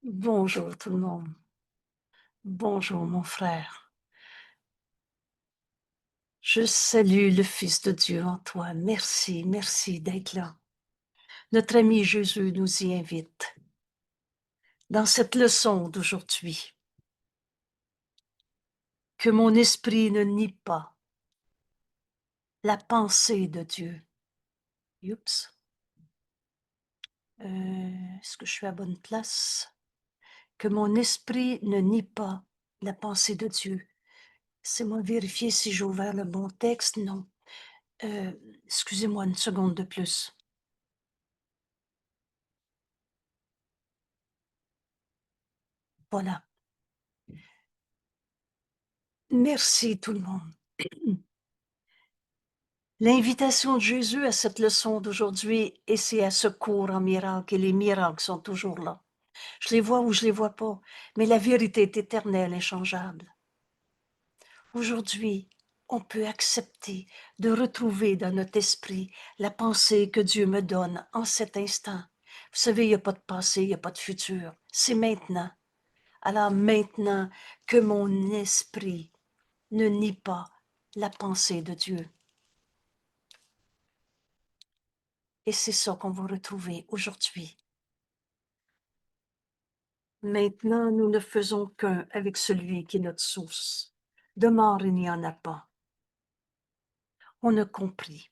Bonjour tout le monde. Bonjour mon frère. Je salue le Fils de Dieu en toi. Merci, merci d'être là. Notre ami Jésus nous y invite dans cette leçon d'aujourd'hui. Que mon esprit ne nie pas la pensée de Dieu. Oups. Est-ce que je suis à bonne place? Que mon esprit ne nie pas la pensée de Dieu. C'est-moi vérifier si j'ai ouvert le bon texte. Non. Euh, Excusez-moi une seconde de plus. Voilà. Merci tout le monde. L'invitation de Jésus à cette leçon d'aujourd'hui, et c'est à ce cours en miracle, et les miracles sont toujours là. Je les vois ou je les vois pas, mais la vérité est éternelle, inchangeable. Aujourd'hui, on peut accepter de retrouver dans notre esprit la pensée que Dieu me donne en cet instant. Vous savez, il n'y a pas de passé, il n'y a pas de futur. C'est maintenant. Alors maintenant que mon esprit ne nie pas la pensée de Dieu. Et c'est ça qu'on va retrouver aujourd'hui. Maintenant, nous ne faisons qu'un avec celui qui est notre source. De mort, il n'y en a pas. On a compris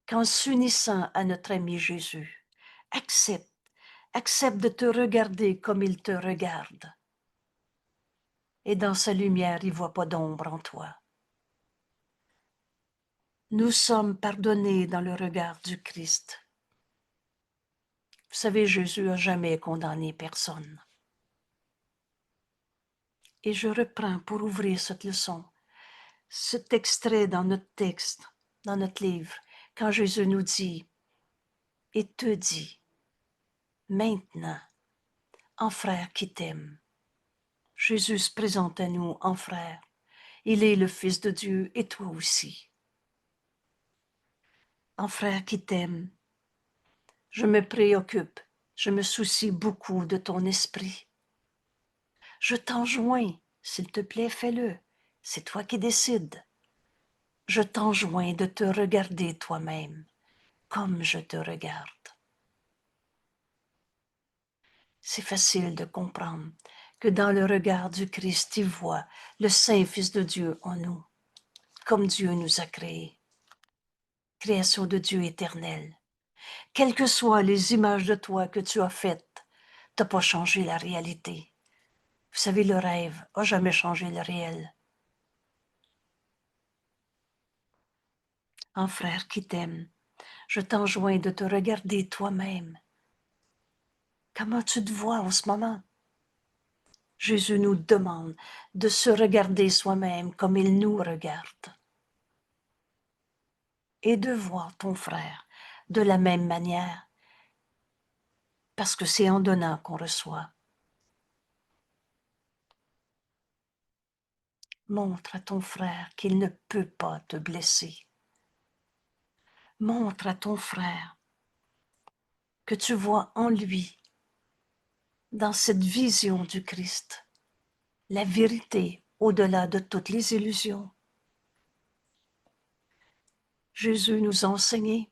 qu'en s'unissant à notre ami Jésus, accepte de te regarder comme il te regarde. Et dans sa lumière, il ne voit pas d'ombre en toi. Nous sommes pardonnés dans le regard du Christ. Vous savez, Jésus n'a jamais condamné personne. Et je reprends pour ouvrir cette leçon cet extrait dans notre texte, dans notre livre, quand Jésus nous dit et te dit, maintenant, en frère qui t'aime. Jésus se présente à nous en frère. Il est le Fils de Dieu et toi aussi. En frère qui t'aime, je me préoccupe, je me soucie beaucoup de ton esprit. Je t'enjoins, s'il te plaît, fais-le. C'est toi qui décides. Je t'enjoins de te regarder toi-même comme je te regarde. C'est facile de comprendre que dans le regard du Christ, il voit le Saint Fils de Dieu en nous, comme Dieu nous a créés. Création de Dieu éternelle. Quelles que soient les images de toi que tu as faites, tu n'as pas changé la réalité. Vous savez, le rêve n'a jamais changé le réel. En frère qui t'aime, je t'enjoins de te regarder toi-même. Comment tu te vois en ce moment? Jésus nous demande de se regarder soi-même comme il nous regarde et de voir ton frère de la même manière, parce que c'est en donnant qu'on reçoit. Montre à ton frère qu'il ne peut pas te blesser. Montre à ton frère que tu vois en lui, dans cette vision du Christ, la vérité au-delà de toutes les illusions. Jésus nous a enseigné.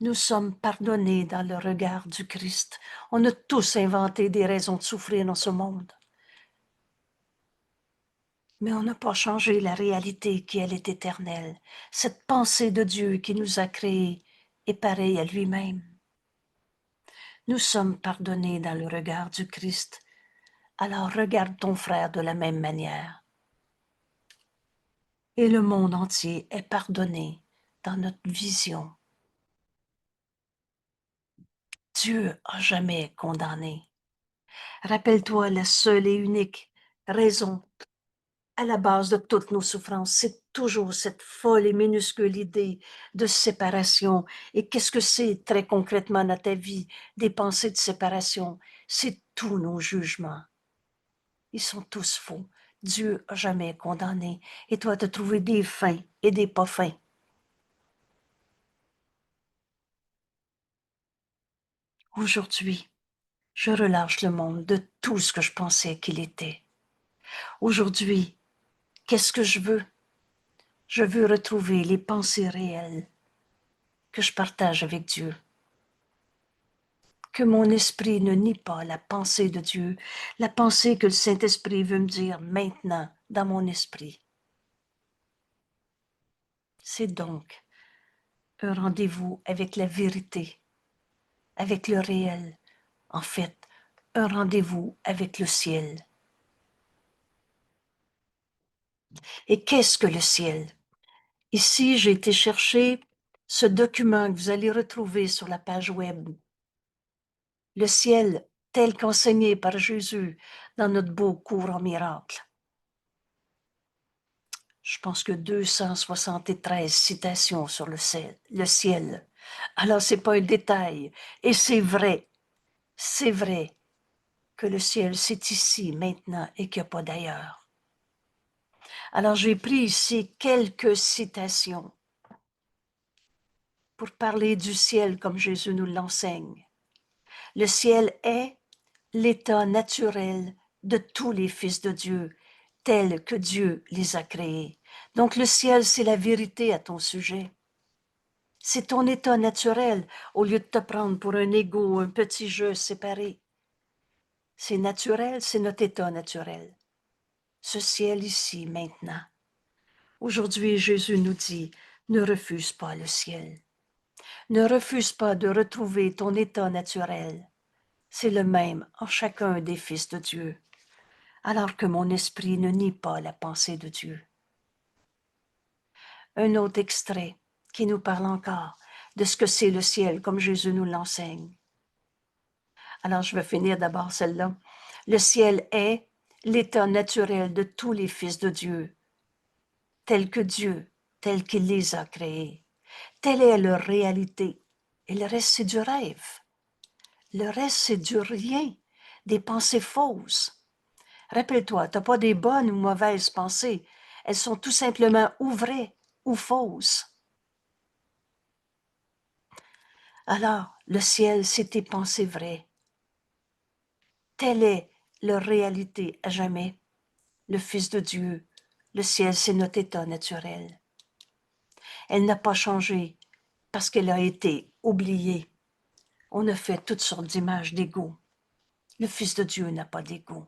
Nous sommes pardonnés dans le regard du Christ. On a tous inventé des raisons de souffrir dans ce monde. Mais on n'a pas changé la réalité qui, elle, est éternelle. Cette pensée de Dieu qui nous a créés est pareille à lui-même. Nous sommes pardonnés dans le regard du Christ. Alors regarde ton frère de la même manière. Et le monde entier est pardonné dans notre vision. Dieu a jamais condamné. Rappelle-toi la seule et unique raison à la base de toutes nos souffrances, c'est toujours cette folle et minuscule idée de séparation. Et qu'est-ce que c'est très concrètement dans ta vie, des pensées de séparation? C'est tous nos jugements. Ils sont tous faux. Dieu n'a jamais condamné. Et toi, tu as trouvé des fins et des pas fins. Aujourd'hui, Je relâche le monde de tout ce que je pensais qu'il était. Aujourd'hui, qu'est-ce que je veux? Je veux retrouver les pensées réelles que je partage avec Dieu. Que mon esprit ne nie pas la pensée de Dieu, la pensée que le Saint-Esprit veut me dire maintenant dans mon esprit. C'est donc un rendez-vous avec la vérité, avec le réel, en fait, un rendez-vous avec le ciel. Et qu'est-ce que le ciel? Ici, j'ai été chercher ce document que vous allez retrouver sur la page web. Le ciel tel qu'enseigné par Jésus dans notre beau cours en miracle. Je pense que 273 citations sur le ciel. Le ciel. Alors, c'est pas un détail. Et c'est vrai que le ciel, c'est ici, maintenant, et qu'il n'y a pas d'ailleurs. Alors, j'ai pris ici quelques citations pour parler du ciel comme Jésus nous l'enseigne. Le ciel est l'état naturel de tous les fils de Dieu, tels que Dieu les a créés. Donc le ciel, c'est la vérité à ton sujet. C'est ton état naturel, au lieu de te prendre pour un égo, un petit jeu séparé. C'est naturel, c'est notre état naturel. Ce ciel ici, maintenant. Aujourd'hui, Jésus nous dit, ne refuse pas le ciel. Ne refuse pas de retrouver ton état naturel. C'est le même en chacun des fils de Dieu, alors que mon esprit ne nie pas la pensée de Dieu. Un autre extrait qui nous parle encore de ce que c'est le ciel, comme Jésus nous l'enseigne. Alors, je vais finir d'abord celle-là. Le ciel est l'état naturel de tous les fils de Dieu, tel que Dieu, tel qu'il les a créés. Telle est leur réalité. Et le reste, c'est du rêve. Le reste, c'est du rien, des pensées fausses. Rappelle-toi, tu n'as pas des bonnes ou mauvaises pensées. Elles sont tout simplement ou vraies ou fausses. Alors, le ciel, c'est tes pensées vraies. Telle est leur réalité à jamais. Le Fils de Dieu, le ciel, c'est notre état naturel. Elle n'a pas changé parce qu'elle a été oubliée. On a fait toutes sortes d'images d'ego. Le Fils de Dieu n'a pas d'ego.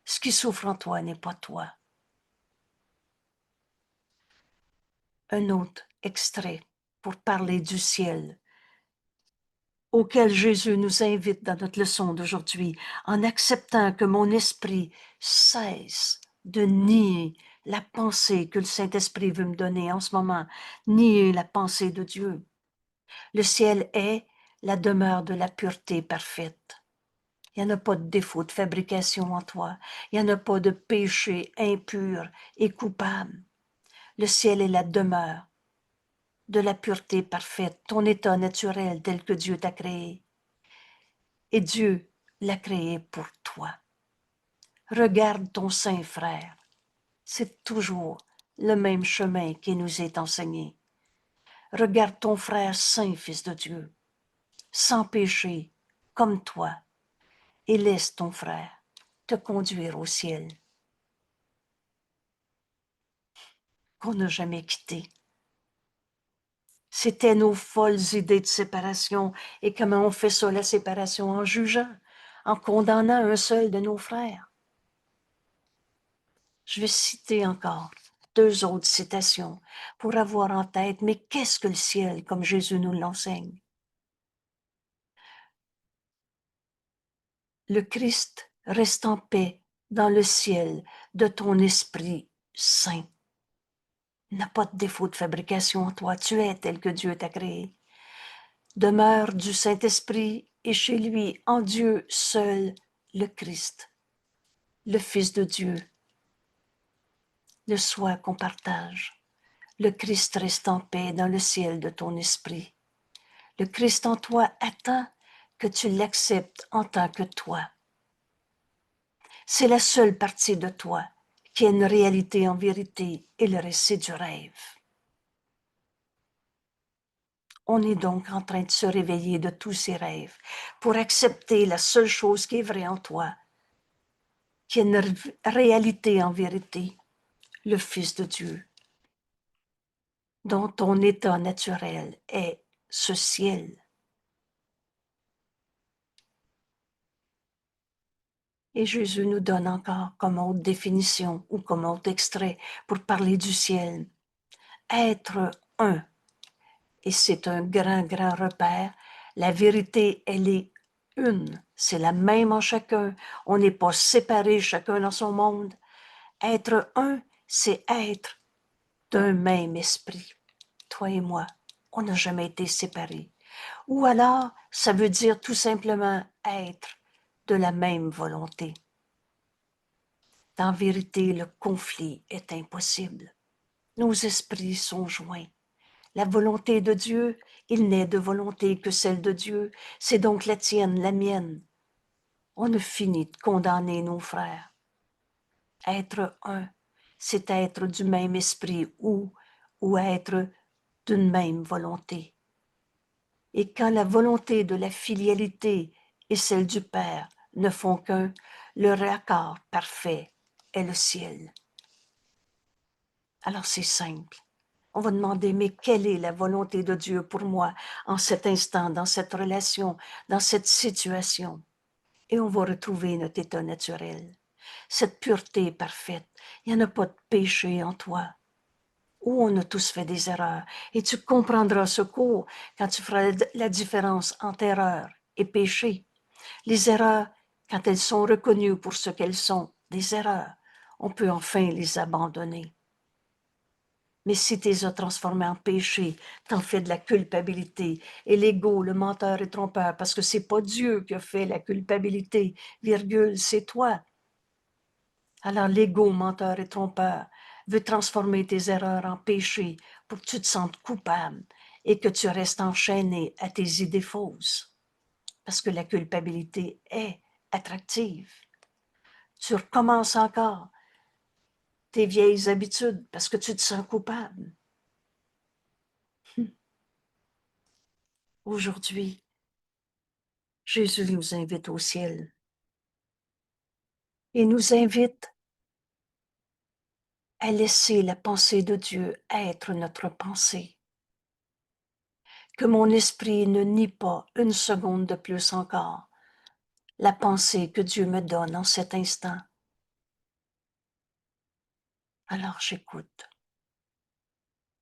Ce qui souffre en toi n'est pas toi. Un autre extrait pour parler du ciel auquel Jésus nous invite dans notre leçon d'aujourd'hui, en acceptant que mon esprit cesse de nier la pensée que le Saint-Esprit veut me donner en ce moment, nier la pensée de Dieu. Le ciel est la demeure de la pureté parfaite. Il n'y en a pas de défaut de fabrication en toi. Il n'y en a pas de péché impur et coupable. Le ciel est la demeure de la pureté parfaite, ton état naturel tel que Dieu t'a créé. Et Dieu l'a créé pour toi. Regarde ton saint frère. C'est toujours le même chemin qui nous est enseigné. Regarde ton frère saint, fils de Dieu, sans péché, comme toi, et laisse ton frère te conduire au ciel qu'on n'a jamais quitté. C'était nos folles idées de séparation. Et comment on fait ça, la séparation? En jugeant, en condamnant un seul de nos frères. Je vais citer encore 2 autres citations pour avoir en tête, mais qu'est-ce que le ciel, comme Jésus nous l'enseigne? Le Christ reste en paix dans le ciel de ton esprit saint. N'a pas de défaut de fabrication en toi, tu es tel que Dieu t'a créé. Demeure du Saint-Esprit et chez lui, en Dieu seul, le Christ, le Fils de Dieu, le soi qu'on partage. Le Christ reste en paix dans le ciel de ton esprit. Le Christ en toi attend que tu l'acceptes en tant que toi. C'est la seule partie de toi qui a une réalité en vérité et le reste c'est du rêve. On est donc en train de se réveiller de tous ces rêves pour accepter la seule chose qui est vraie en toi, qui est une réalité en vérité, le Fils de Dieu, dont ton état naturel est ce ciel. Et Jésus nous donne encore comme autre définition ou comme autre extrait pour parler du ciel. Être un. Et c'est un grand, grand repère. La vérité, elle est une. C'est la même en chacun. On n'est pas séparés chacun dans son monde. Être un, c'est être d'un même esprit. Toi et moi, on n'a jamais été séparés. Ou alors, ça veut dire tout simplement être de la même volonté. En vérité, le conflit est impossible. Nos esprits sont joints. La volonté de Dieu, il n'est de volonté que celle de Dieu. C'est donc la tienne, la mienne. On ne finit de condamner nos frères. Être un, c'est être du même esprit ou être d'une même volonté. Et quand la volonté de la filialité et celle du Père ne font qu'un, le raccord parfait est le ciel. Alors c'est simple. On va demander, mais quelle est la volonté de Dieu pour moi en cet instant, dans cette relation, dans cette situation? Et on va retrouver notre état naturel, cette pureté parfaite. Il n'y en a pas de péché en toi. Où on a tous fait des erreurs. Et tu comprendras ce cours quand tu feras la différence entre erreur et péché. Les erreurs, quand elles sont reconnues pour ce qu'elles sont, des erreurs, on peut enfin les abandonner. Mais si tu les as transformés en péché, t'en fais de la culpabilité. Et l'ego, le menteur et trompeur, parce que c'est pas Dieu qui a fait la culpabilité, virgule, c'est toi. Alors l'ego, menteur et trompeur, veut transformer tes erreurs en péché pour que tu te sentes coupable et que tu restes enchaîné à tes idées fausses. Parce que la culpabilité est attractive. Tu recommences encore tes vieilles habitudes parce que tu te sens coupable. Aujourd'hui, Jésus nous invite au ciel et nous invite à laisser la pensée de Dieu être notre pensée. Que mon esprit ne nie pas une seconde de plus encore la pensée que Dieu me donne en cet instant. Alors j'écoute.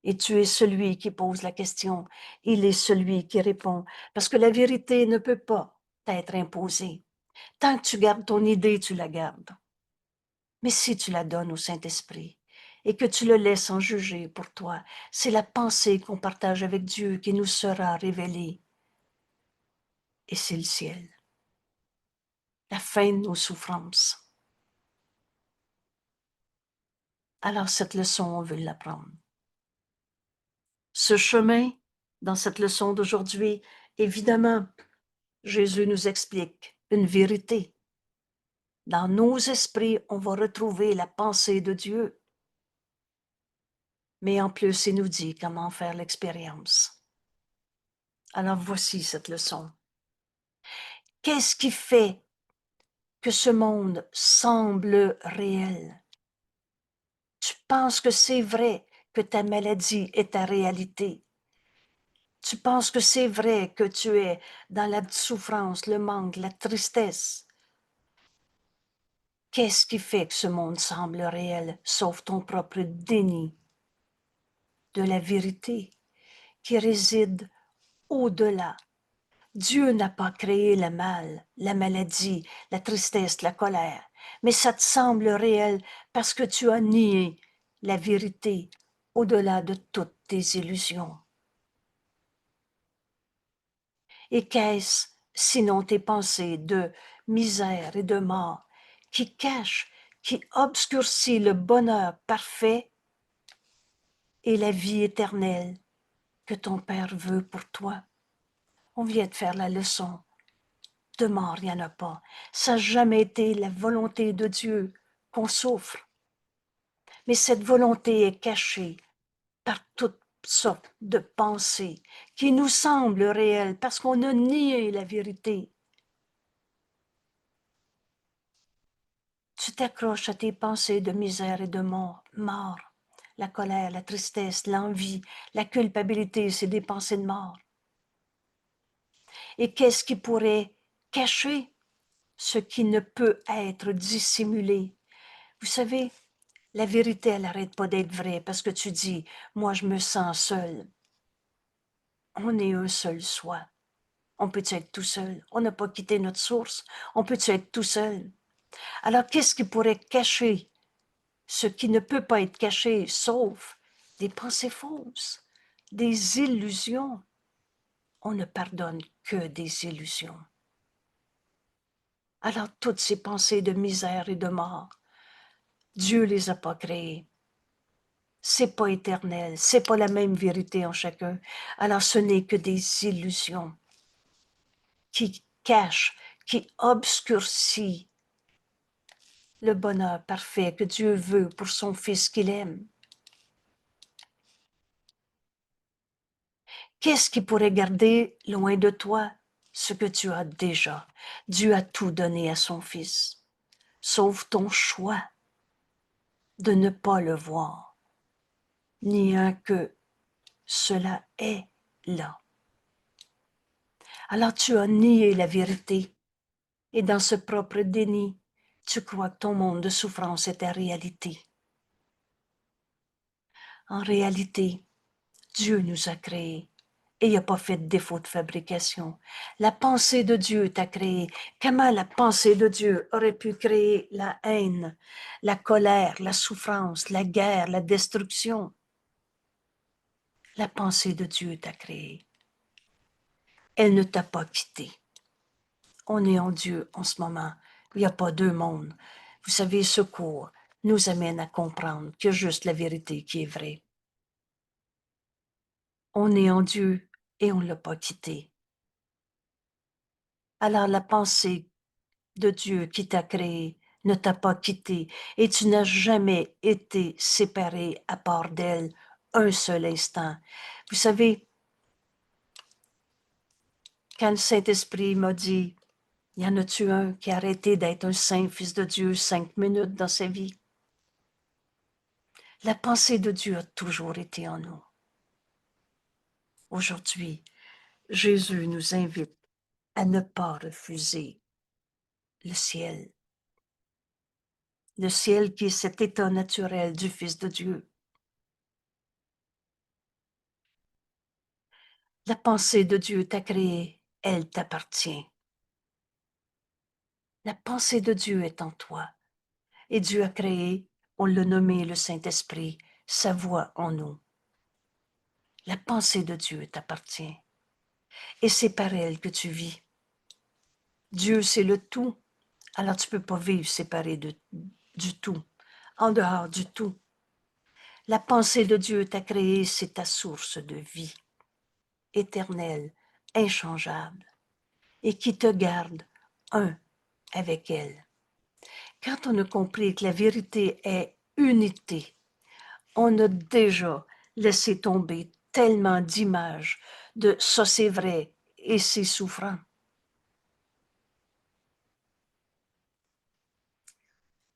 Et tu es celui qui pose la question, il est celui qui répond, parce que la vérité ne peut pas t'être imposée. Tant que tu gardes ton idée, tu la gardes. Mais si tu la donnes au Saint-Esprit et que tu le laisses en juger pour toi, c'est la pensée qu'on partage avec Dieu qui nous sera révélée. Et c'est le ciel, la fin de nos souffrances. Alors cette leçon, on veut l'apprendre. Ce chemin, dans cette leçon d'aujourd'hui, évidemment, Jésus nous explique une vérité. Dans nos esprits, on va retrouver la pensée de Dieu. Mais en plus, il nous dit comment faire l'expérience. Alors voici cette leçon. Qu'est-ce qui fait que ce monde semble réel? Tu penses que c'est vrai que ta maladie est ta réalité. Tu penses que c'est vrai que tu es dans la souffrance, le manque, la tristesse. Qu'est-ce qui fait que ce monde semble réel, sauf ton propre déni de la vérité qui réside au-delà? Dieu n'a pas créé le mal, la maladie, la tristesse, la colère, mais ça te semble réel parce que tu as nié la vérité au-delà de toutes tes illusions. Et qu'est-ce sinon tes pensées de misère et de mort qui cachent, qui obscurcit le bonheur parfait et la vie éternelle que ton Père veut pour toi? On vient de faire la leçon. De mort, il n'y en a pas. Ça n'a jamais été la volonté de Dieu qu'on souffre. Mais cette volonté est cachée par toute sortes de pensées qui nous semblent réelles parce qu'on a nié la vérité. Tu t'accroches à tes pensées de misère et de mort. La colère, la tristesse, l'envie, la culpabilité, c'est des pensées de mort. Et qu'est-ce qui pourrait cacher ce qui ne peut être dissimulé? Vous savez, la vérité, elle n'arrête pas d'être vraie parce que tu dis, moi je me sens seul. On est un seul soi. On peut être tout seul? On n'a pas quitté notre source. On peut être tout seul? Alors, qu'est-ce qui pourrait cacher ce qui ne peut pas être caché, sauf des pensées fausses, des illusions? On ne pardonne que des illusions. Alors, toutes ces pensées de misère et de mort, Dieu les a pas créées. C'est pas éternel, c'est pas la même vérité en chacun. Alors, ce n'est que des illusions qui cachent, qui obscurcissent le bonheur parfait que Dieu veut pour son Fils qu'il aime. Qu'est-ce qui pourrait garder loin de toi ce que tu as déjà? Dieu a tout donné à son Fils, sauf ton choix de ne pas le voir, ni un que cela est là. Alors tu as nié la vérité, et dans ce propre déni, tu crois que ton monde de souffrance est ta réalité. En réalité, Dieu nous a créés et il n'a pas fait de défaut de fabrication. La pensée de Dieu t'a créé. Comment la pensée de Dieu aurait pu créer la haine, la colère, la souffrance, la guerre, la destruction? La pensée de Dieu t'a créé. Elle ne t'a pas quitté. On est en Dieu en ce moment. Il n'y a pas deux mondes. Vous savez, ce cours nous amène à comprendre qu'il y a juste la vérité qui est vraie. On est en Dieu et on ne l'a pas quitté. Alors la pensée de Dieu qui t'a créé ne t'a pas quitté et tu n'as jamais été séparé à part d'elle un seul instant. Vous savez, quand le Saint-Esprit m'a dit, y en a-tu un qui a arrêté d'être un saint fils de Dieu 5 minutes dans sa vie? La pensée de Dieu a toujours été en nous. Aujourd'hui, Jésus nous invite à ne pas refuser le ciel. Le ciel qui est cet état naturel du Fils de Dieu. La pensée de Dieu t'a créé, elle t'appartient. La pensée de Dieu est en toi. Et Dieu a créé, on l'a nommé le Saint-Esprit, sa voix en nous. La pensée de Dieu t'appartient. Et c'est par elle que tu vis. Dieu, c'est le tout. Alors tu ne peux pas vivre séparé du tout, en dehors du tout. La pensée de Dieu t'a créé, c'est ta source de vie, éternelle, inchangeable, et qui te garde un avec elle. Quand on a compris que la vérité est unité, on a déjà laissé tomber tellement d'images de ça c'est vrai et c'est souffrant.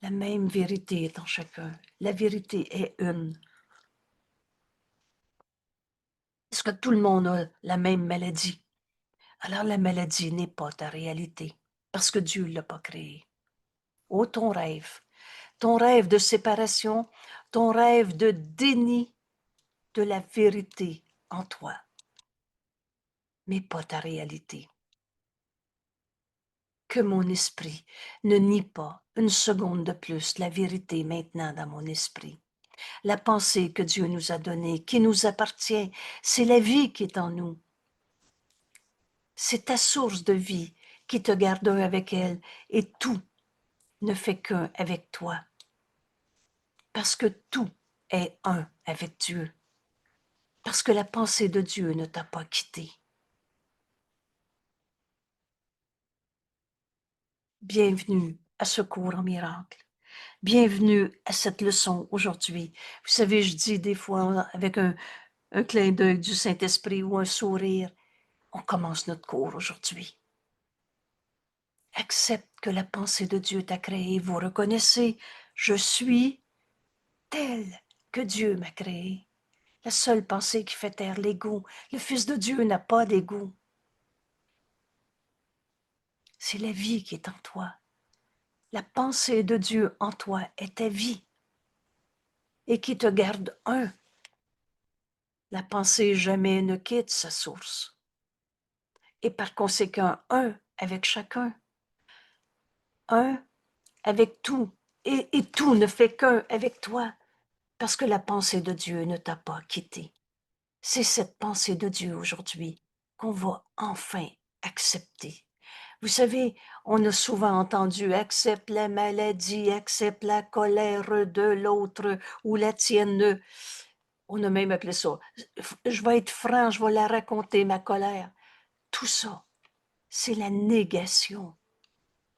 La même vérité est en chacun. La vérité est une. Est-ce que tout le monde a la même maladie? Alors la maladie n'est pas ta réalité parce que Dieu ne l'a pas créée. Oh, ton rêve de séparation, ton rêve de déni de la vérité en toi, mais pas ta réalité. Que mon esprit ne nie pas une seconde de plus la vérité maintenant dans mon esprit. La pensée que Dieu nous a donnée, qui nous appartient, c'est la vie qui est en nous. C'est ta source de vie qui te garde un avec elle et tout ne fait qu'un avec toi. Parce que tout est un avec Dieu. Parce que la pensée de Dieu ne t'a pas quitté. Bienvenue à ce cours en miracle. Bienvenue à cette leçon aujourd'hui. Vous savez, je dis des fois avec un clin d'œil du Saint-Esprit ou un sourire. On commence notre cours aujourd'hui. Accepte que la pensée de Dieu t'a créé. Vous reconnaissez, je suis tel que Dieu m'a créé. La seule pensée qui fait taire l'ego. Le Fils de Dieu n'a pas d'ego. C'est la vie qui est en toi. La pensée de Dieu en toi est ta vie et qui te garde un. La pensée jamais ne quitte sa source. Et par conséquent, un avec chacun. Un avec tout. Et tout ne fait qu'un avec toi. Parce que la pensée de Dieu ne t'a pas quitté. C'est cette pensée de Dieu aujourd'hui qu'on va enfin accepter. Vous savez, on a souvent entendu accepte la maladie, accepte la colère de l'autre ou la tienne. On a même appelé ça. Je vais être franc, je vais la raconter, ma colère. Tout ça, c'est la négation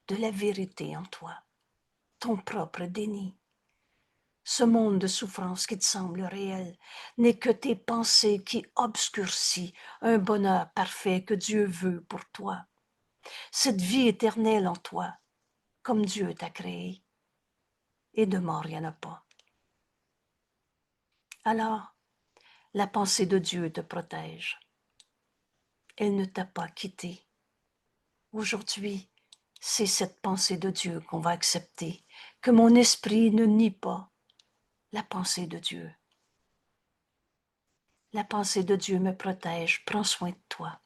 de la vérité en toi, ton propre déni. Ce monde de souffrance qui te semble réel n'est que tes pensées qui obscurcissent un bonheur parfait que Dieu veut pour toi. Cette vie éternelle en toi, comme Dieu t'a créé. Et de mort, il n'y en a pas. Alors, la pensée de Dieu te protège. Elle ne t'a pas quitté. Aujourd'hui, c'est cette pensée de Dieu qu'on va accepter, que mon esprit ne nie pas. La pensée de Dieu. La pensée de Dieu me protège, prends soin de toi.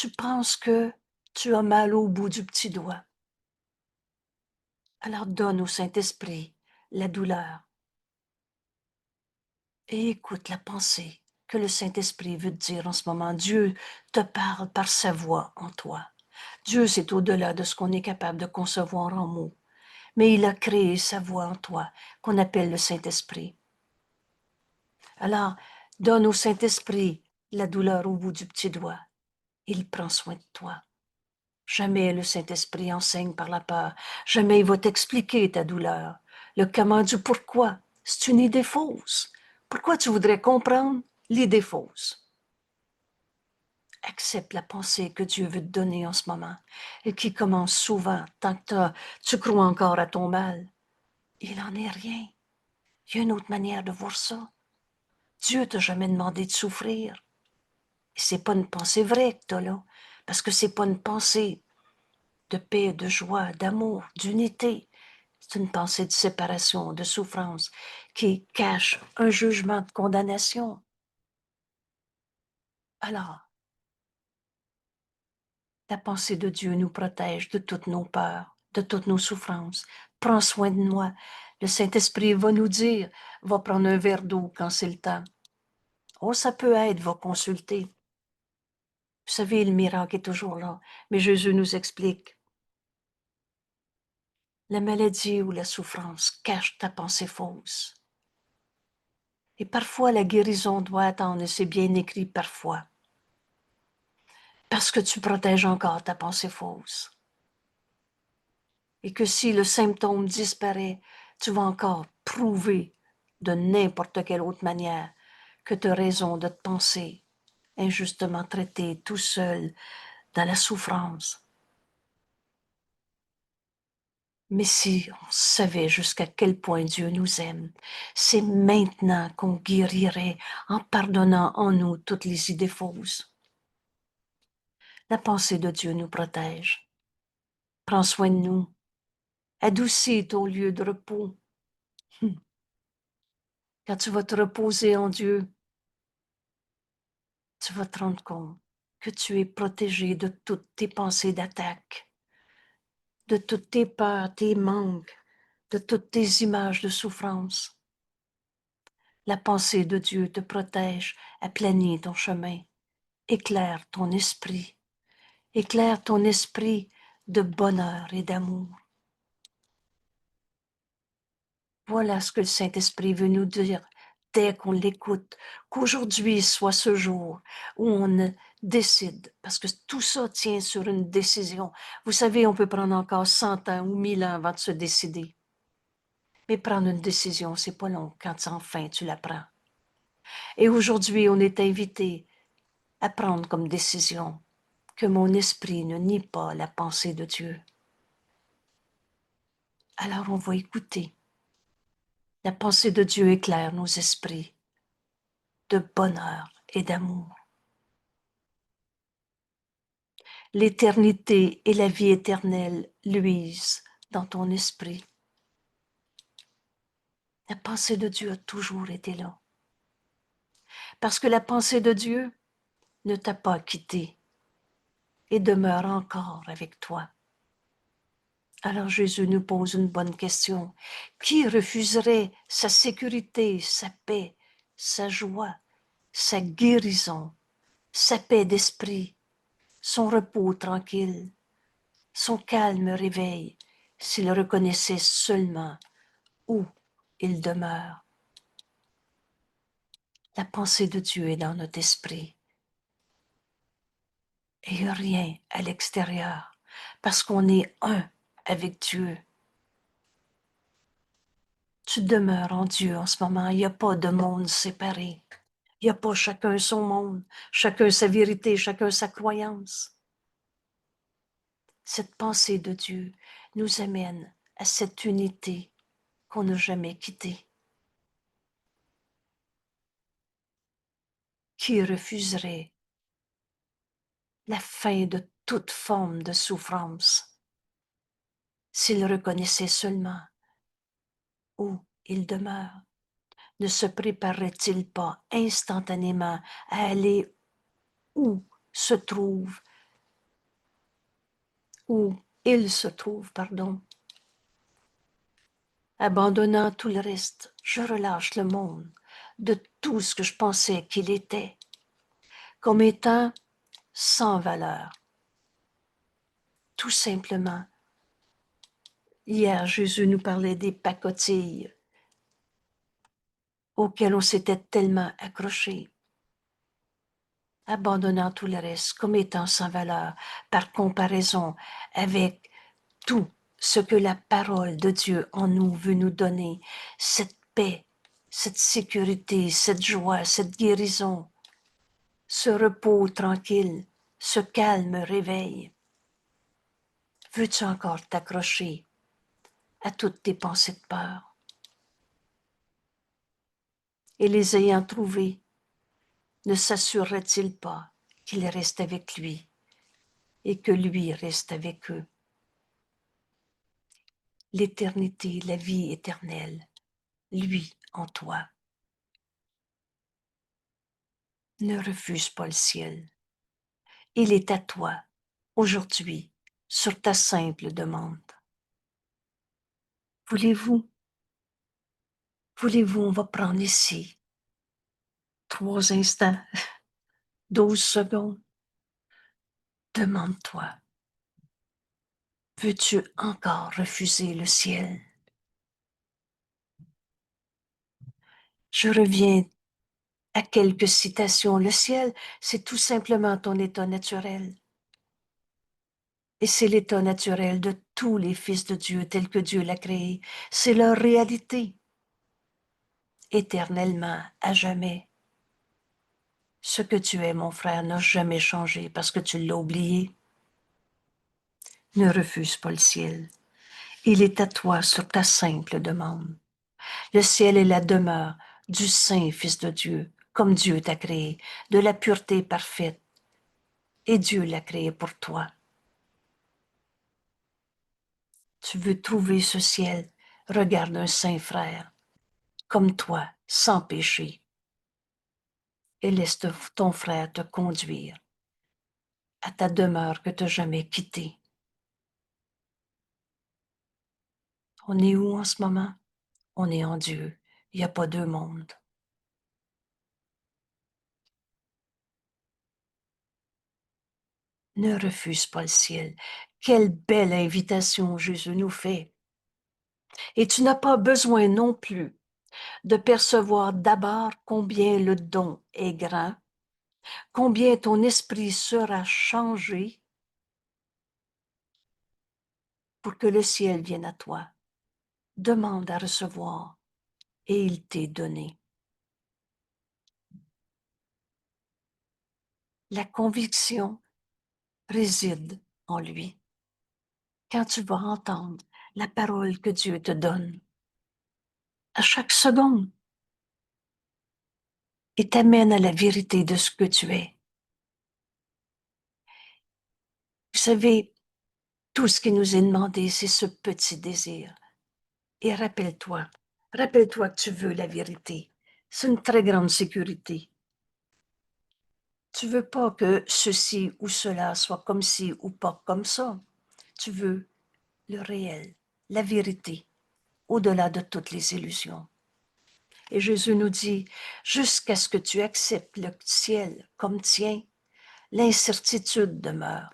Tu penses que tu as mal au bout du petit doigt. Alors donne au Saint-Esprit la douleur et écoute la pensée que le Saint-Esprit veut te dire en ce moment. Dieu te parle par sa voix en toi. Dieu, c'est au-delà de ce qu'on est capable de concevoir en mots, mais il a créé sa voix en toi, qu'on appelle le Saint-Esprit. Alors, donne au Saint-Esprit la douleur au bout du petit doigt. Il prend soin de toi. Jamais le Saint-Esprit enseigne par la peur. Jamais il va t'expliquer ta douleur. Le comment du pourquoi, c'est une idée fausse. Pourquoi tu voudrais comprendre l'idée fausse? Accepte la pensée que Dieu veut te donner en ce moment et qui commence souvent tant que tu crois encore à ton mal. Il n'en est rien. Il y a une autre manière de voir ça. Dieu t'a jamais demandé de souffrir. Et c'est pas une pensée vraie que t'as là, parce que c'est pas une pensée de paix, de joie, d'amour, d'unité. C'est une pensée de séparation, de souffrance, qui cache un jugement de condamnation. Alors, la pensée de Dieu nous protège de toutes nos peurs, de toutes nos souffrances. Prends soin de nous. Le Saint-Esprit va nous dire, va prendre un verre d'eau quand c'est le temps. Oh, ça peut être, va consulter. Vous savez, le miracle est toujours là. Mais Jésus nous explique. La maladie ou la souffrance cache ta pensée fausse. Et parfois, la guérison doit attendre, et c'est bien écrit parfois. Parce que tu protèges encore ta pensée fausse. Et que si le symptôme disparaît, tu vas encore prouver de n'importe quelle autre manière que tu as raison de te penser injustement traité tout seul dans la souffrance. Mais si on savait jusqu'à quel point Dieu nous aime, c'est maintenant qu'on guérirait en pardonnant en nous toutes les idées fausses. La pensée de Dieu nous protège. Prends soin de nous. Adoucis ton lieu de repos. Quand tu vas te reposer en Dieu, tu vas te rendre compte que tu es protégé de toutes tes pensées d'attaque, de toutes tes peurs, tes manques, de toutes tes images de souffrance. La pensée de Dieu te protège, aplanit ton chemin, éclaire ton esprit de bonheur et d'amour. Voilà ce que le Saint-Esprit veut nous dire dès qu'on l'écoute, qu'aujourd'hui soit ce jour où on décide, parce que tout ça tient sur une décision. Vous savez, on peut prendre encore 100 ans ou 1000 ans avant de se décider. Mais prendre une décision, c'est pas long quand enfin tu la prends. Et aujourd'hui, on est invité à prendre comme décision que mon esprit ne nie pas la pensée de Dieu. Alors on va écouter. La pensée de Dieu éclaire nos esprits de bonheur et d'amour. L'éternité et la vie éternelle luisent dans ton esprit. La pensée de Dieu a toujours été là. Parce que la pensée de Dieu ne t'a pas quitté et demeure encore avec toi. Alors Jésus nous pose une bonne question. Qui refuserait sa sécurité, sa paix, sa joie, sa guérison, sa paix d'esprit, son repos tranquille, son calme réveil, s'il reconnaissait seulement où il demeure? La pensée de Dieu est dans notre esprit et rien à l'extérieur, parce qu'on est un avec Dieu. Tu demeures en Dieu en ce moment, il n'y a pas de monde séparé. Il n'y a pas chacun son monde, chacun sa vérité, chacun sa croyance. Cette pensée de Dieu nous amène à cette unité qu'on n'a jamais quittée. Qui refuserait la fin de toute forme de souffrance s'il reconnaissait seulement où il demeure? Ne se préparerait-il pas instantanément à aller où se trouve, où il se trouve, pardon? Abandonnant tout le reste, je relâche le monde de tout ce que je pensais qu'il était, comme étant sans valeur. Tout simplement, hier, Jésus nous parlait des pacotilles auxquelles on s'était tellement accroché, abandonnant tout le reste comme étant sans valeur par comparaison avec tout ce que la parole de Dieu en nous veut nous donner, cette paix, cette sécurité, cette joie, cette guérison, ce repos tranquille, ce calme réveil. Veux-tu encore t'accrocher à toutes tes pensées de peur? Et les ayant trouvés, ne s'assurerait-il pas qu'ils restent avec lui et que lui reste avec eux? L'éternité, la vie éternelle, lui en toi. Ne refuse pas le ciel. Il est à toi, aujourd'hui, sur ta simple demande. Voulez-vous, on va prendre ici 3 instants, 12 secondes. Demande-toi, veux-tu encore refuser le ciel? Je reviens à quelques citations. Le ciel, c'est tout simplement ton état naturel. Et c'est l'état naturel de tous les fils de Dieu tels que Dieu l'a créé. C'est leur réalité, éternellement, à jamais. Ce que tu es, mon frère, n'a jamais changé parce que tu l'as oublié. Ne refuse pas le ciel. Il est à toi sur ta simple demande. Le ciel est la demeure du Saint Fils de Dieu, comme Dieu t'a créé, de la pureté parfaite. Et Dieu l'a créé pour toi. Tu veux trouver ce ciel, regarde un saint frère, comme toi, sans péché, et laisse ton frère te conduire à ta demeure que tu n'as jamais quittée. On est où en ce moment? On est en Dieu. Il n'y a pas deux mondes. Ne refuse pas le ciel. Quelle belle invitation Jésus nous fait. Et tu n'as pas besoin non plus de percevoir d'abord combien le don est grand, combien ton esprit sera changé pour que le ciel vienne à toi. demande à recevoir et il t'est donné. La conviction réside en lui. Quand tu vas entendre la parole que Dieu te donne, à chaque seconde, et t'amène à la vérité de ce que tu es. Vous savez, tout ce qui nous est demandé, c'est ce petit désir. Et rappelle-toi que tu veux la vérité. C'est une très grande sécurité. Tu veux pas que ceci ou cela soit comme ci ou pas comme ça. Tu veux le réel, la vérité, au-delà de toutes les illusions. Et Jésus nous dit, jusqu'à ce que tu acceptes le ciel comme tien, l'incertitude demeure.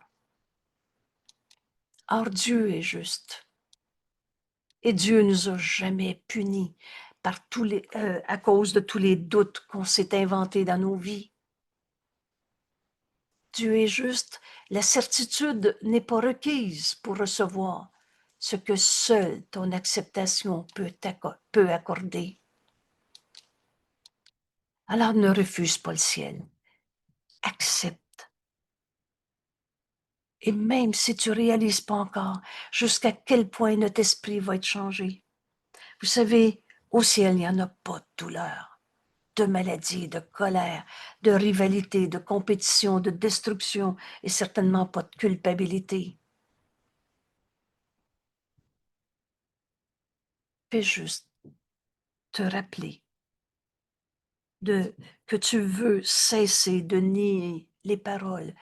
Or Dieu est juste. Et Dieu nous a jamais punis à cause de tous les doutes qu'on s'est inventés dans nos vies. Dieu est juste. La certitude n'est pas requise pour recevoir ce que seule ton acceptation peut accorder. Alors ne refuse pas le ciel. Accepte. Et même si tu ne réalises pas encore jusqu'à quel point notre esprit va être changé. Vous savez, au ciel, il n'y en a pas de douleur, de maladie, de colère, de rivalité, de compétition, de destruction et certainement pas de culpabilité. Fais juste te rappeler que tu veux cesser de nier les paroles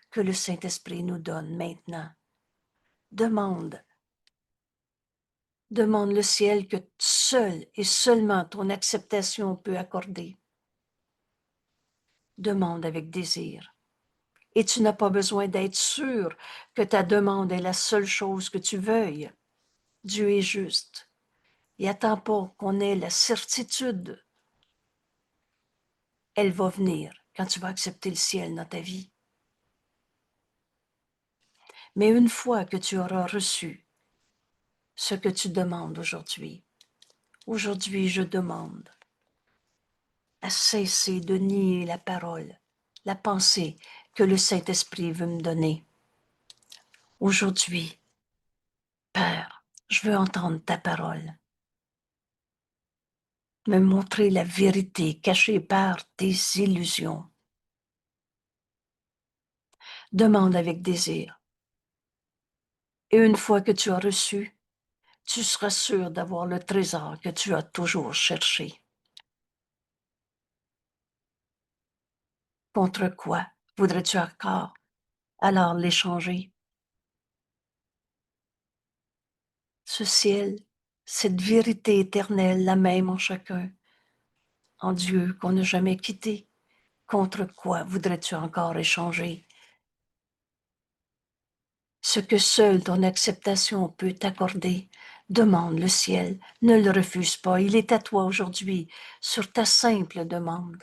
que le Saint-Esprit nous donne maintenant. Demande le ciel que seul et seulement ton acceptation peut accorder. Demande avec désir. Et tu n'as pas besoin d'être sûr que ta demande est la seule chose que tu veuilles. Dieu est juste. Et attends pas qu'on ait la certitude. Elle va venir quand tu vas accepter le ciel dans ta vie. Mais une fois que tu auras reçu ce que tu demandes aujourd'hui, je demande à cesser de nier la parole, la pensée que le Saint-Esprit veut me donner. Aujourd'hui, Père, je veux entendre ta parole. Me montrer la vérité cachée par tes illusions. Demande avec désir. Et une fois que tu as reçu, tu seras sûr d'avoir le trésor que tu as toujours cherché. Contre quoi voudrais-tu encore alors l'échanger? Ce ciel, cette vérité éternelle, la même en chacun, en Dieu qu'on n'a jamais quitté, contre quoi voudrais-tu encore échanger? Ce que seule ton acceptation peut t'accorder, demande le ciel, ne le refuse pas, il est à toi aujourd'hui, sur ta simple demande.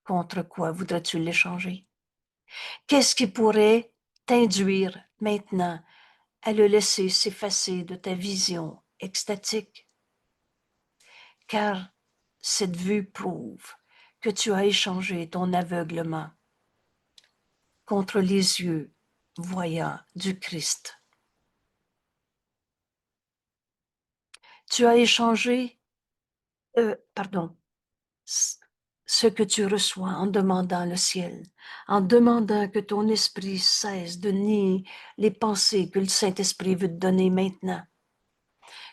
Contre quoi voudrais-tu l'échanger? Qu'est-ce qui pourrait t'induire maintenant à le laisser s'effacer de ta vision extatique? Car cette vue prouve que tu as échangé ton aveuglement contre les yeux voyants du Christ. Tu as échangé, ce que tu reçois en demandant le ciel, en demandant que ton esprit cesse de nier les pensées que le Saint-Esprit veut te donner maintenant,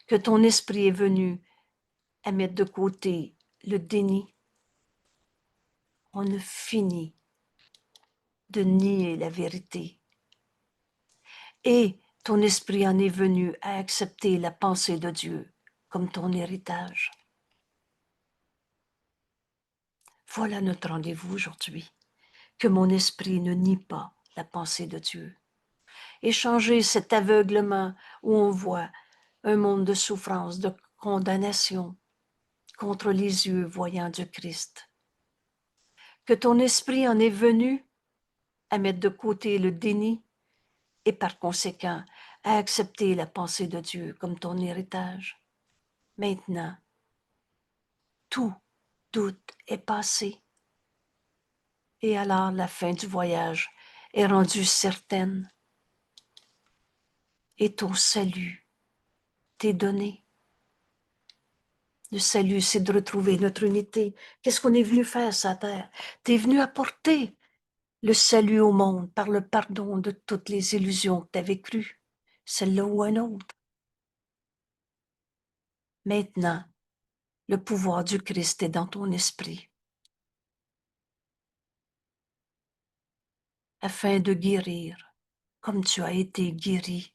que ton esprit est venu à mettre de côté le déni. On ne finit de nier la vérité. Et ton esprit en est venu à accepter la pensée de Dieu comme ton héritage. Voilà notre rendez-vous aujourd'hui. Que mon esprit ne nie pas la pensée de Dieu. Échanger cet aveuglement où on voit un monde de souffrance, de condamnation contre les yeux voyants du Christ. Que ton esprit en est venu à mettre de côté le déni et par conséquent à accepter la pensée de Dieu comme ton héritage. Maintenant, tout doute est passé. Et alors la fin du voyage est rendue certaine et ton salut t'est donné. Le salut, c'est de retrouver notre unité. Qu'est-ce qu'on est venu faire sur la terre? Tu es venu apporter le salut au monde par le pardon de toutes les illusions que tu avais crues, celle-là ou un autre. Maintenant, le pouvoir du Christ est dans ton esprit, afin de guérir comme tu as été guéri.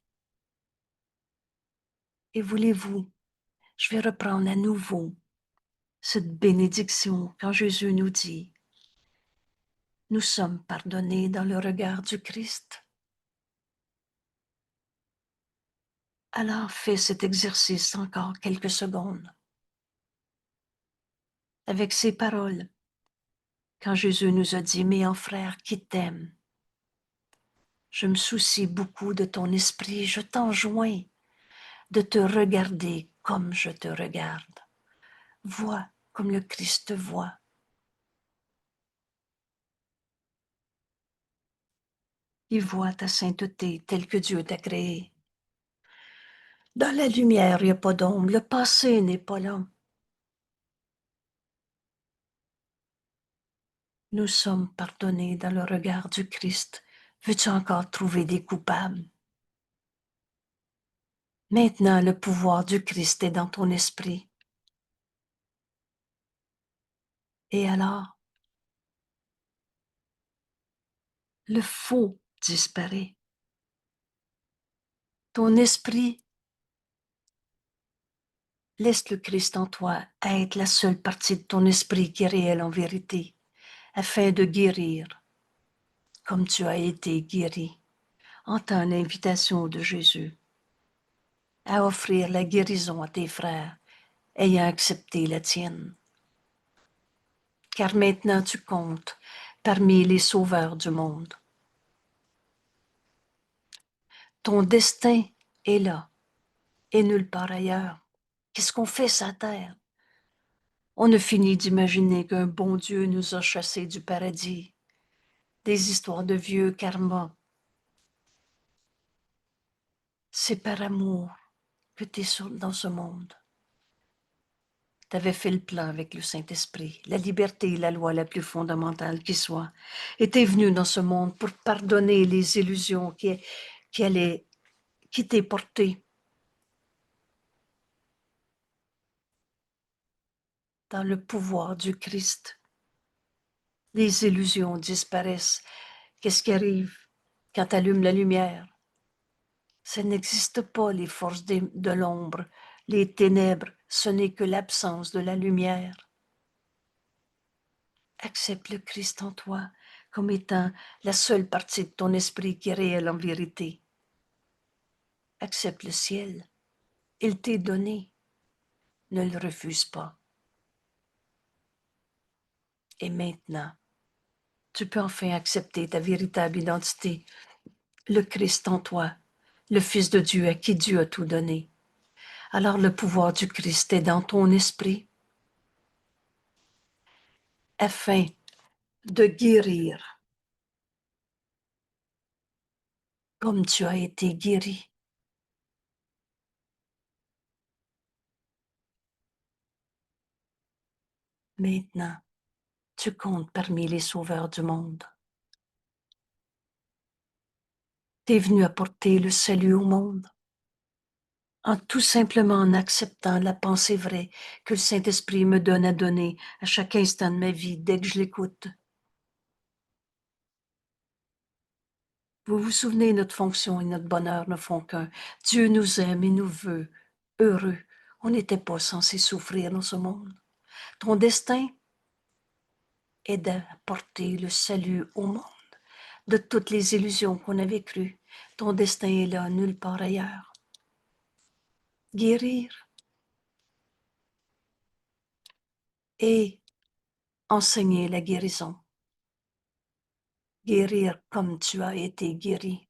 Et voulez-vous, je vais reprendre à nouveau cette bénédiction quand Jésus nous dit, nous sommes pardonnés dans le regard du Christ. Alors fais cet exercice encore quelques secondes. Avec ces paroles, quand Jésus nous a dit, mais en frère qui t'aime, je me soucie beaucoup de ton esprit, je t'enjoins de te regarder comme je te regarde. Vois comme le Christ te voit. Il voit ta sainteté telle que Dieu t'a créée. Dans la lumière, il n'y a pas d'ombre, le passé n'est pas là. Nous sommes pardonnés dans le regard du Christ. Veux-tu encore trouver des coupables? Maintenant, le pouvoir du Christ est dans ton esprit. Et alors, le faux disparaît. Ton esprit laisse le Christ en toi être la seule partie de ton esprit qui est réelle en vérité, afin de guérir comme tu as été guéri. Entends l'invitation de Jésus à offrir la guérison à tes frères, ayant accepté la tienne. Car maintenant tu comptes parmi les sauveurs du monde. Ton destin est là et nulle part ailleurs. Qu'est-ce qu'on fait sur la terre? On ne finit d'imaginer qu'un bon Dieu nous a chassés du paradis. Des histoires de vieux karma. C'est par amour que tu es dans ce monde. Tu avais fait le plan avec le Saint-Esprit, la liberté est la loi la plus fondamentale qui soit. Et tu es venu dans ce monde pour pardonner les illusions qui t'est portées. Dans le pouvoir du Christ, les illusions disparaissent. Qu'est-ce qui arrive quand tu allumes la lumière? Ça n'existe pas, les forces de l'ombre, les ténèbres, ce n'est que l'absence de la lumière. Accepte le Christ en toi comme étant la seule partie de ton esprit qui est réelle en vérité. Accepte le ciel. Il t'est donné. Ne le refuse pas. Et maintenant, tu peux enfin accepter ta véritable identité, le Christ en toi, le Fils de Dieu à qui Dieu a tout donné. Alors le pouvoir du Christ est dans ton esprit afin de guérir comme tu as été guéri. Maintenant, tu comptes parmi les sauveurs du monde. Tu es venu apporter le salut au monde en tout simplement en acceptant la pensée vraie que le Saint-Esprit me donne à donner à chaque instant de ma vie dès que je l'écoute. Vous vous souvenez, notre fonction et notre bonheur ne font qu'un. Dieu nous aime et nous veut heureux. On n'était pas censé souffrir dans ce monde. Ton destin est d'apporter le salut au monde de toutes les illusions qu'on avait crues. Ton destin est là, nulle part ailleurs. Guérir et enseigner la guérison. Guérir comme tu as été guéri.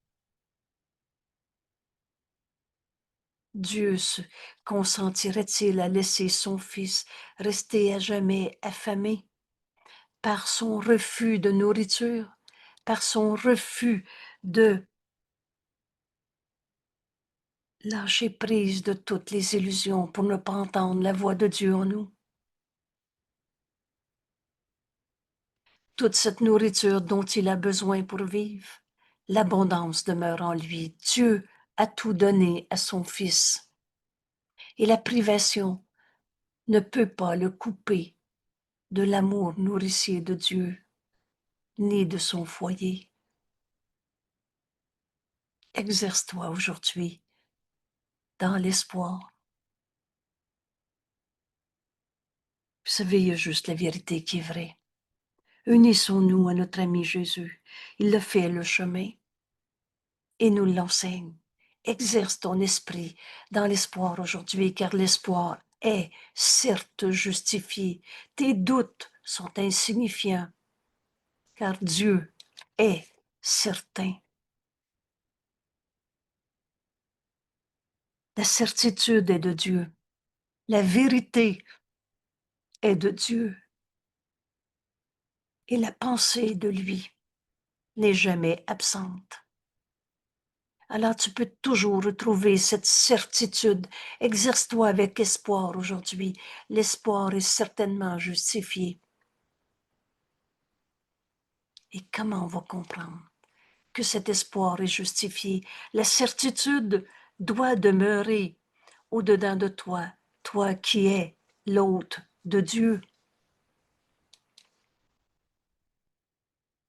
Dieu se consentirait-il à laisser son Fils rester à jamais affamé par son refus de nourriture, par son refus de lâcher prise de toutes les illusions pour ne pas entendre la voix de Dieu en nous? Toute cette nourriture dont il a besoin pour vivre, l'abondance demeure en lui. Dieu a tout donné à son Fils et la privation ne peut pas le couper de l'amour nourricier de Dieu ni de son foyer. Exerce-toi aujourd'hui dans l'espoir. Vous savez, il y a juste la vérité qui est vraie. Unissons-nous à notre ami Jésus. Il le fait le chemin et nous l'enseigne. Exerce ton esprit dans l'espoir aujourd'hui, car l'espoir est certes justifié. Tes doutes sont insignifiants, car Dieu est certain. La certitude est de Dieu. La vérité est de Dieu. Et la pensée de lui n'est jamais absente. Alors tu peux toujours retrouver cette certitude. Exerce-toi avec espoir aujourd'hui. L'espoir est certainement justifié. Et comment on va comprendre que cet espoir est justifié? La certitude doit demeurer au-dedans de toi, toi qui es l'hôte de Dieu.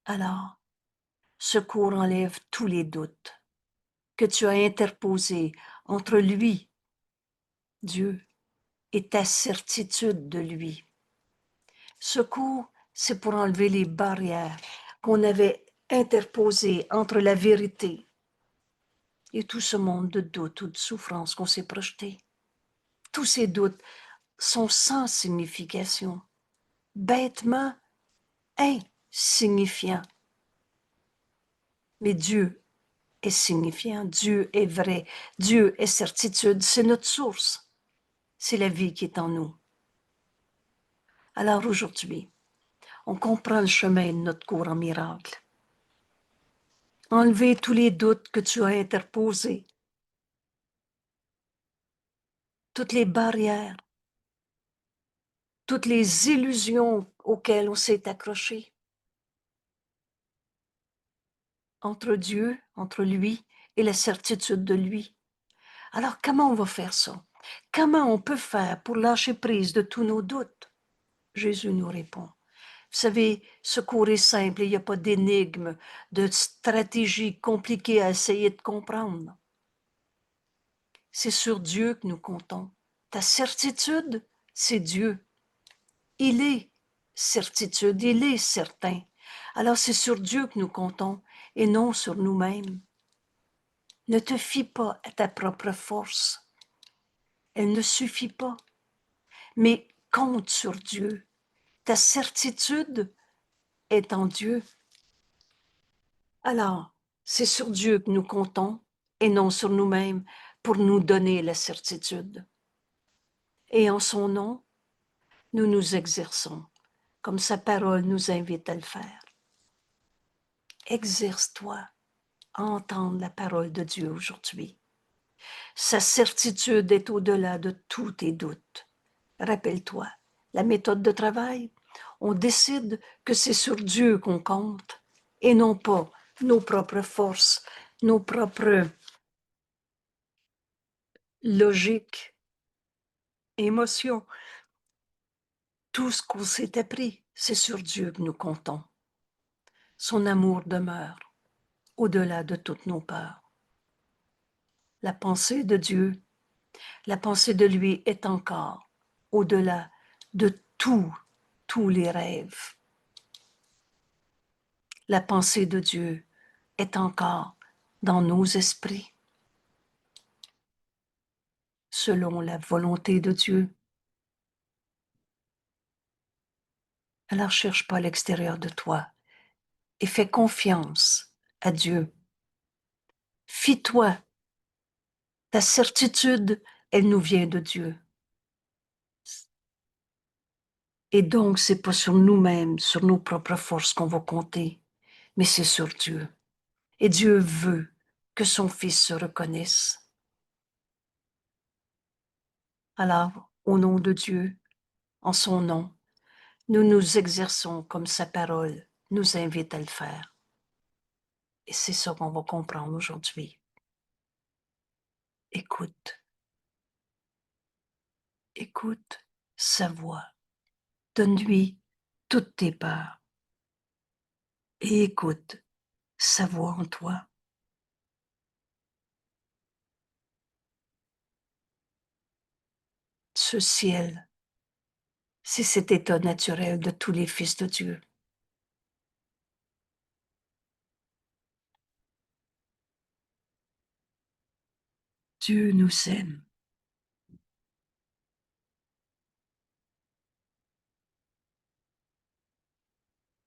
Alors, secours enlève tous les doutes que tu as interposés entre lui, Dieu, et ta certitude de lui. Secours, c'est pour enlever les barrières qu'on avait interposées entre la vérité et tout ce monde de doute ou de souffrance qu'on s'est projeté. Tous ces doutes sont sans signification, bêtement insignifiants. Mais Dieu est signifiant, Dieu est vrai, Dieu est certitude, c'est notre source, c'est la vie qui est en nous. Alors aujourd'hui, on comprend le chemin de notre cours en miracle. Enlever tous les doutes que tu as interposés, toutes les barrières, toutes les illusions auxquelles on s'est accroché. Entre Dieu, entre lui et la certitude de lui. Alors comment on va faire ça? Comment on peut faire pour lâcher prise de tous nos doutes? Jésus nous répond. Vous savez, ce cours est simple, il n'y a pas d'énigme, de stratégie compliquée à essayer de comprendre. C'est sur Dieu que nous comptons. Ta certitude, c'est Dieu. Il est certitude, il est certain. Alors c'est sur Dieu que nous comptons et non sur nous-mêmes. Ne te fie pas à ta propre force. Elle ne suffit pas. Mais compte sur Dieu. Ta certitude est en Dieu. Alors, c'est sur Dieu que nous comptons et non sur nous-mêmes pour nous donner la certitude. Et en son nom, nous nous exerçons, comme sa parole nous invite à le faire. Exerce-toi à entendre la parole de Dieu aujourd'hui. Sa certitude est au-delà de tous tes doutes. Rappelle-toi, la méthode de travail, on décide que c'est sur Dieu qu'on compte et non pas nos propres forces, nos propres logiques, émotions. Tout ce qu'on s'est appris, c'est sur Dieu que nous comptons. Son amour demeure au-delà de toutes nos peurs. La pensée de Dieu, la pensée de lui est encore au-delà de tous les rêves. La pensée de Dieu est encore dans nos esprits, selon la volonté de Dieu. Alors cherche pas à l'extérieur de toi et fais confiance à Dieu. Fie-toi Ta certitude, elle nous vient de Dieu. Et donc, c'est pas sur nous-mêmes, sur nos propres forces qu'on va compter, mais c'est sur Dieu. Et Dieu veut que son Fils se reconnaisse. Alors, au nom de Dieu, en son nom, nous nous exerçons comme sa parole nous invite à le faire. Et c'est ça qu'on va comprendre aujourd'hui. Écoute, écoute sa voix. Donne-lui toutes tes peurs. Et écoute sa voix en toi. Ce ciel, c'est cet état naturel de tous les fils de Dieu. Dieu nous aime.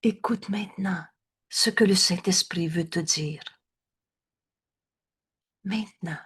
Écoute maintenant ce que le Saint-Esprit veut te dire. Maintenant,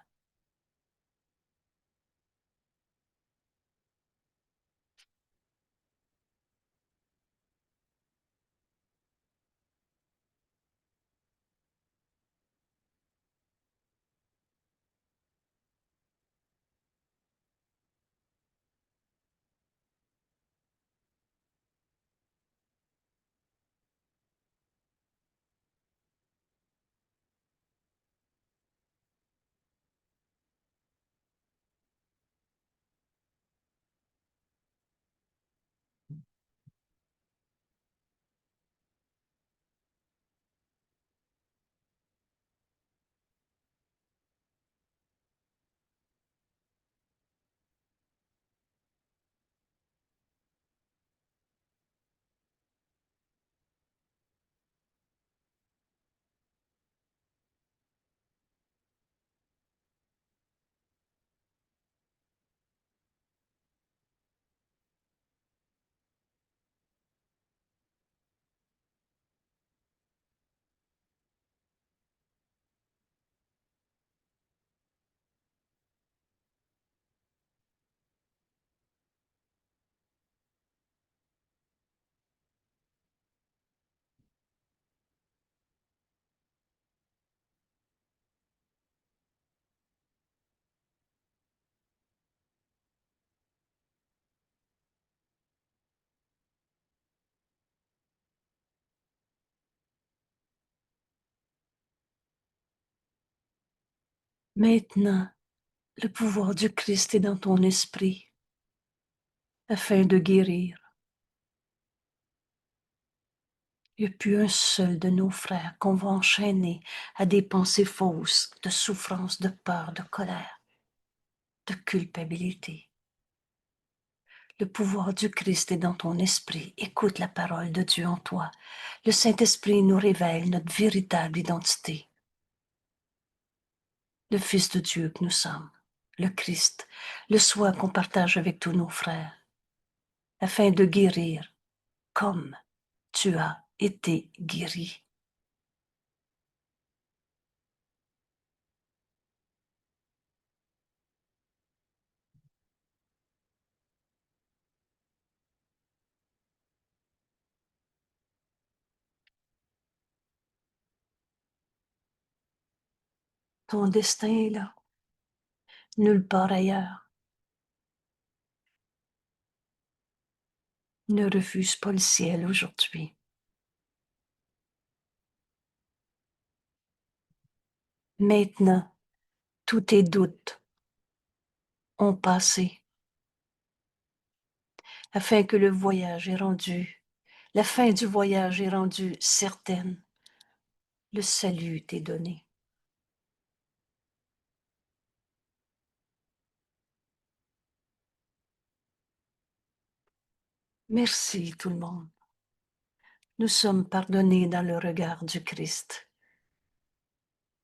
maintenant, le pouvoir du Christ est dans ton esprit afin de guérir. Il n'y a plus un seul de nos frères qu'on va enchaîner à des pensées fausses de souffrance, de peur, de colère, de culpabilité. Le pouvoir du Christ est dans ton esprit. Écoute la parole de Dieu en toi. Le Saint-Esprit nous révèle notre véritable identité. Le Fils de Dieu que nous sommes, le Christ, le soi qu'on partage avec tous nos frères, afin de guérir comme tu as été guéri. Ton destin est là, nulle part ailleurs. Ne refuse pas le ciel aujourd'hui. Maintenant, tous tes doutes ont passé, afin que le voyage est rendu, la fin du voyage est rendue certaine. Le salut t'est donné. Merci tout le monde. Nous sommes pardonnés dans le regard du Christ.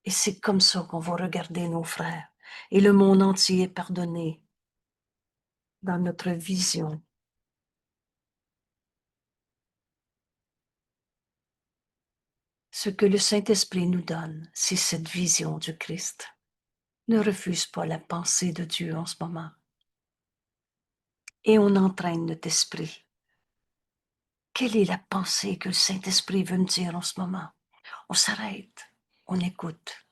Et c'est comme ça qu'on va regarder nos frères. Et le monde entier est pardonné dans notre vision. Ce que le Saint-Esprit nous donne, c'est cette vision du Christ. Ne refuse pas la pensée de Dieu en ce moment. Et on entraîne notre esprit. Quelle est la pensée que le Saint-Esprit veut me dire en ce moment? On s'arrête, on écoute.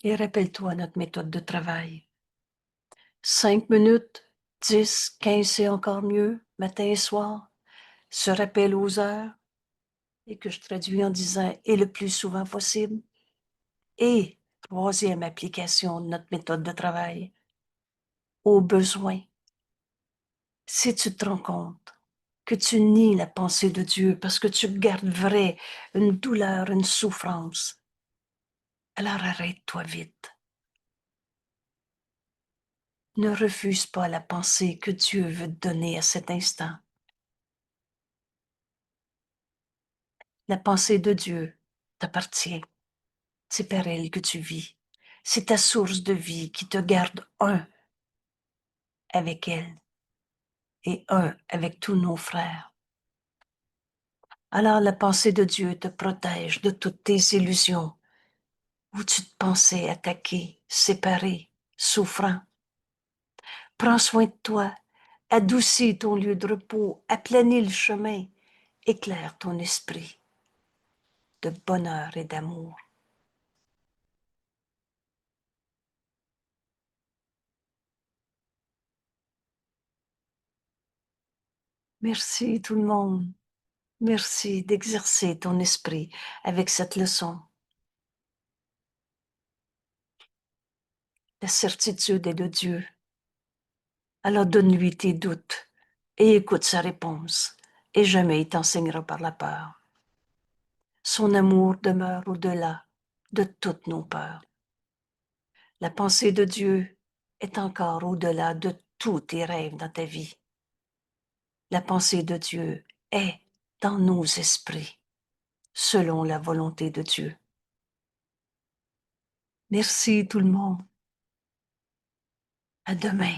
Et rappelle-toi notre méthode de travail. 5 minutes, 10, 15, c'est encore mieux, matin et soir. Se rappelle aux heures, et que je traduis en disant « et le plus souvent possible ». Et troisième application de notre méthode de travail, au besoin. Si tu te rends compte que tu nies la pensée de Dieu parce que tu gardes vrai une douleur, une souffrance, alors arrête-toi vite. Ne refuse pas la pensée que Dieu veut te donner à cet instant. La pensée de Dieu t'appartient. C'est par elle que tu vis. C'est ta source de vie qui te garde un avec elle et un avec tous nos frères. Alors la pensée de Dieu te protège de toutes tes illusions où tu te pensais attaqué, séparé, souffrant. Prends soin de toi, adoucis ton lieu de repos, aplanis le chemin, éclaire ton esprit de bonheur et d'amour. Merci tout le monde. Merci d'exercer ton esprit avec cette leçon. La certitude est de Dieu. Alors donne-lui tes doutes et écoute sa réponse, et jamais il t'enseignera par la peur. Son amour demeure au-delà de toutes nos peurs. La pensée de Dieu est encore au-delà de tous tes rêves dans ta vie. La pensée de Dieu est dans nos esprits, selon la volonté de Dieu. Merci tout le monde. À demain.